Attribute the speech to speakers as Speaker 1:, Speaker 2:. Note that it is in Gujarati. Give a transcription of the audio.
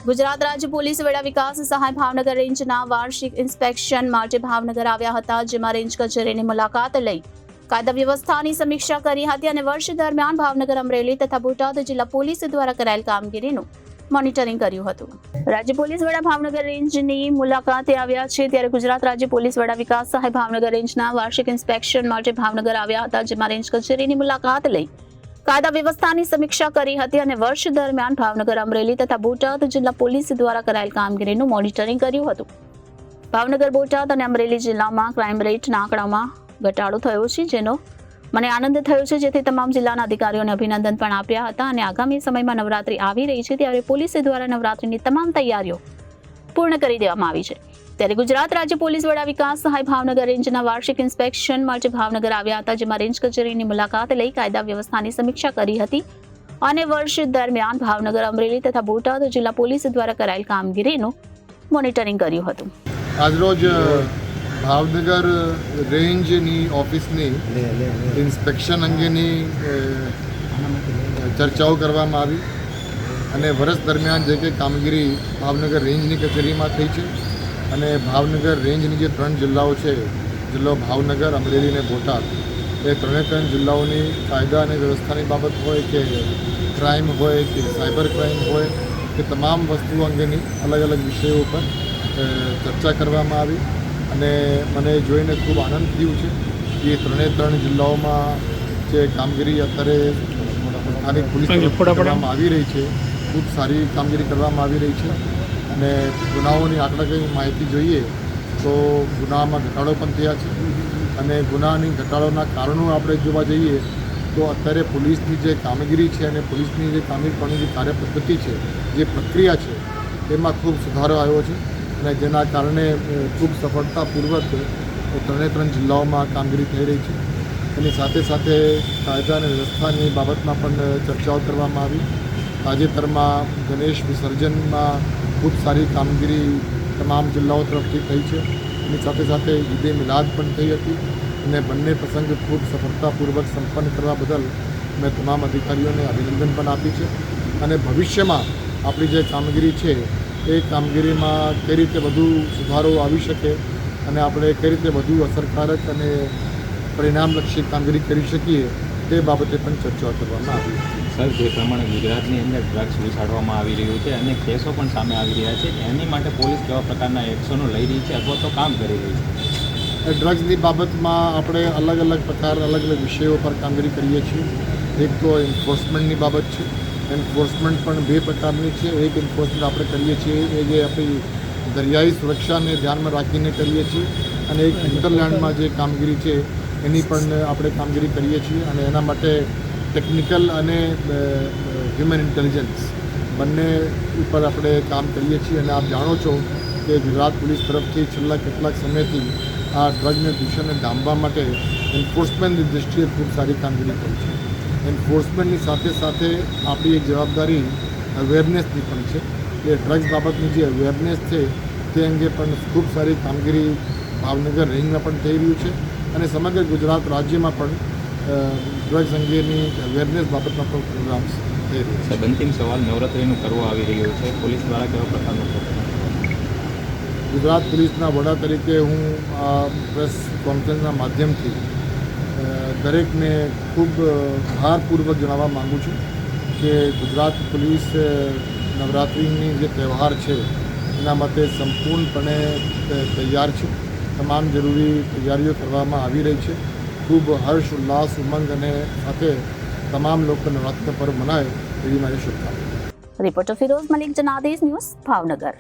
Speaker 1: ગુજરાત રાજ્ય પોલીસ વડા વિકાસ સહાય ભાવનગર રેન્જના વાર્ષિક ઇન્સ્પેક્શન માટે ભાવનગર આવ્યા હતા, જેમાં રેન્જ કચેરીની મુલાકાત લઈ કાયદા વ્યવસ્થાની સમીક્ષા કરી હતી અને વર્ષ દરમિયાન ભાવનગર, અમરેલી તથા બોટાદ જિલ્લા પોલીસ દ્વારા કરાયેલ કામગીરીનું મોનિટરિંગ કર્યું હતું. રાજ્ય પોલીસ વડા ભાવનગર રેન્જની મુલાકાતે આવ્યા છે, ત્યારે ગુજરાત રાજ્ય પોલીસ વડા વિકાસ સહાય ભાવનગર રેન્જના વાર્ષિક ઇન્સ્પેક્શન માટે ભાવનગર આવ્યા હતા, જેમાં રેન્જ કચેરીની મુલાકાત લઈ કાયદા વ્યવસ્થાની સમીક્ષા કરી હતી અને વર્ષ દરમિયાન ભાવનગર, અમરેલી તથા બોટાદ જિલ્લા પોલીસ દ્વારા કરાયેલ કામગીરીનું મોનિટરિંગ કર્યું હતું. ભાવનગર, બોટાદ અને અમરેલી જિલ્લામાં ક્રાઇમ રેટના આંકડામાં ઘટાડો થયો છે, જેનો મને આનંદ થયો છે, જેથી તમામ જિલ્લાના અધિકારીઓને અભિનંદન પણ આપ્યા હતા અને આગામી સમયમાં નવરાત્રી આવી રહી છે, ત્યારે પોલીસ દ્વારા નવરાત્રીની તમામ તૈયારીઓ પૂર્ણ કરી દેવામાં આવી છે. ત્યારે ગુજરાત રાજ્ય પોલીસ વડા વિકાસ સહાય ભાવનગર રેન્જના વાર્ષિક ઇન્સ્પેક્શન માટે ભાવનગર આવ્યા હતા, જેમાં રેન્જ કચેરીની મુલાકાત લઈ કાયદા વ્યવસ્થાની સમીક્ષા કરી હતી અને વર્ષ દરમિયાન ભાવનગર, અમરેલી તથા બોટાદ જિલ્લા પોલીસ દ્વારા કરાયેલ કામગીરીનું મોનિટરિંગ કર્યું હતું.
Speaker 2: આજરોજ ભાવનગર રેન્જની ઓફિસની ઇન્સ્પેક્શન અંગેની ચર્ચાઓ કરવામાં આવી અને વર્ષ દરમિયાન જે કંઈ કામગીરી ભાવનગર રેન્જની કચેરીમાં થઈ છે અને ભાવનગર રેન્જની જે 3 જિલ્લાઓ છે, જિલ્લો ભાવનગર, અમરેલી અને બોટાદ, એ 3 જિલ્લાઓની કાયદા અને વ્યવસ્થાની બાબત હોય કે ક્રાઇમ હોય કે સાયબર ક્રાઇમ હોય કે તમામ વસ્તુઓ અંગેની અલગ અલગ વિષયો પર ચર્ચા કરવામાં આવી અને મને જોઈને ખૂબ આનંદ થયું છે કે 3 જિલ્લાઓમાં જે કામગીરી અત્યારે સ્થાનિક પોલીસ કરવામાં આવી રહી છે, ખૂબ સારી કામગીરી કરવામાં આવી રહી છે અને ગુનાઓની આંકડાકીય માહિતી જોઈએ તો ગુનામાં ઘટાડો પણ થયા છે અને ગુનાની ઘટાડોના કારણો આપણે જોવા જઈએ તો અત્યારે પોલીસની જે કામગીરી છે અને પોલીસની જે કામગીરી જે કાર્યપદ્ધતિ છે, જે પ્રક્રિયા છે, તેમાં ખૂબ સુધારો આવ્યો છે અને જેના કારણે ખૂબ સફળતાપૂર્વક 3 જિલ્લાઓમાં કામગીરી થઈ રહી છે. એની સાથે સાથે કાયદા અને વ્યવસ્થાની બાબતમાં પણ ચર્ચાઓ કરવામાં આવી. તાજેતરમાં ગણેશ વિસર્જનમાં ખૂબ સારી કામગીરી તમામ જિલ્લાઓ તરફથી થઈ છે. એની સાથે સાથે ઈદે મિલાદ પણ થઈ હતી અને બંને પ્રસંગ ખૂબ સફળતાપૂર્વક સંપન્ન કરવા બદલ મેં તમામ અધિકારીઓને અભિનંદન પણ આપી છે અને ભવિષ્યમાં આપણી જે કામગીરી છે એ કામગીરીમાં કઈ રીતે વધુ સુધારો આવી શકે અને આપણે કઈ રીતે વધુ અસરકારક અને પરિણામલક્ષી કામગીરી કરી શકીએ તે બાબતે પણ ચર્ચા કરવામાં આવી.
Speaker 3: સર, જે પ્રમાણે ગુજરાતની અંદર ડ્રગ્સ ઉછાળવામાં આવી રહ્યું છે અને કેસો પણ સામે આવી રહ્યા છે, એની માટે પોલીસ કેવા પ્રકારના એક્શનો લઈ રહી છે અથવા તો કામ કરી રહી છે?
Speaker 2: ડ્રગ્સની બાબતમાં આપણે અલગ અલગ અલગ વિષયો પર કામગીરી કરીએ છીએ. એક તો એન્ફોર્સમેન્ટની બાબત છે. એન્ફોર્સમેન્ટ પણ 2 પ્રકારની છે. એક એન્ફોર્સમેન્ટ આપણે કરીએ છીએ એ જે આપણી દરિયાઈ સુરક્ષાને ધ્યાનમાં રાખીને કરીએ છીએ અને એક ઇન્ટરલેન્ડમાં જે કામગીરી છે એની પણ આપણે કામગીરી કરીએ છીએ અને એના માટે ટેકનિકલ અને હ્યુમન ઇન્ટેલિજન્સ બંને ઉપર આપણે કામ કરીએ છીએ અને આપ જાણો છો કે ગુજરાત પોલીસ તરફથી છેલ્લા કેટલાક સમયથી આ ડ્રગને દૂષણને ડામવા માટે એન્ફોર્સમેન્ટની દૃષ્ટિએ ખૂબ સારી કામગીરી કરી છે. એન્ફોર્સમેન્ટની સાથે સાથે આપણી એક જવાબદારી અવેરનેસની પણ છે કે ડ્રગ્સ બાબતની જે અવેરનેસ છે તે અંગે પણ ખૂબ સારી કામગીરી ભાવનગર રેન્જમાં પણ થઈ રહ્યું છે અને સમગ્ર ગુજરાત રાજ્યમાં પણ ડ્રગ્સ અંગેની અવેરનેસ બાબતમાં પણ પ્રોગ્રામ્સ થઈ રહ્યા છે.
Speaker 3: અંતિમ સવાલ, નવરાત્રિનું પર્વ આવી રહ્યું છે, પોલીસ દ્વારા કેવા પ્રકારનું?
Speaker 2: ગુજરાત પોલીસના વડા તરીકે હું આ પ્રેસ કોન્ફરન્સના માધ્યમથી દરેકને ખૂબ ભારપૂર્વક જણાવવા માગું છું કે ગુજરાત પોલીસ નવરાત્રિની જે તહેવાર છે એના માટે સંપૂર્ણપણે તૈયાર છે. તમામ જરૂરી તૈયારીઓ કરવામાં આવી રહી છે. ખૂબ હર્ષ, ઉલ્લાસ, ઉમંગ અને સાથે તમામ લોકો નવરાત્રિ પર્વ મનાય એવી મારી શુભકામના.
Speaker 1: Reporter Firoz Malik, Janadesh news, Bhavnagar.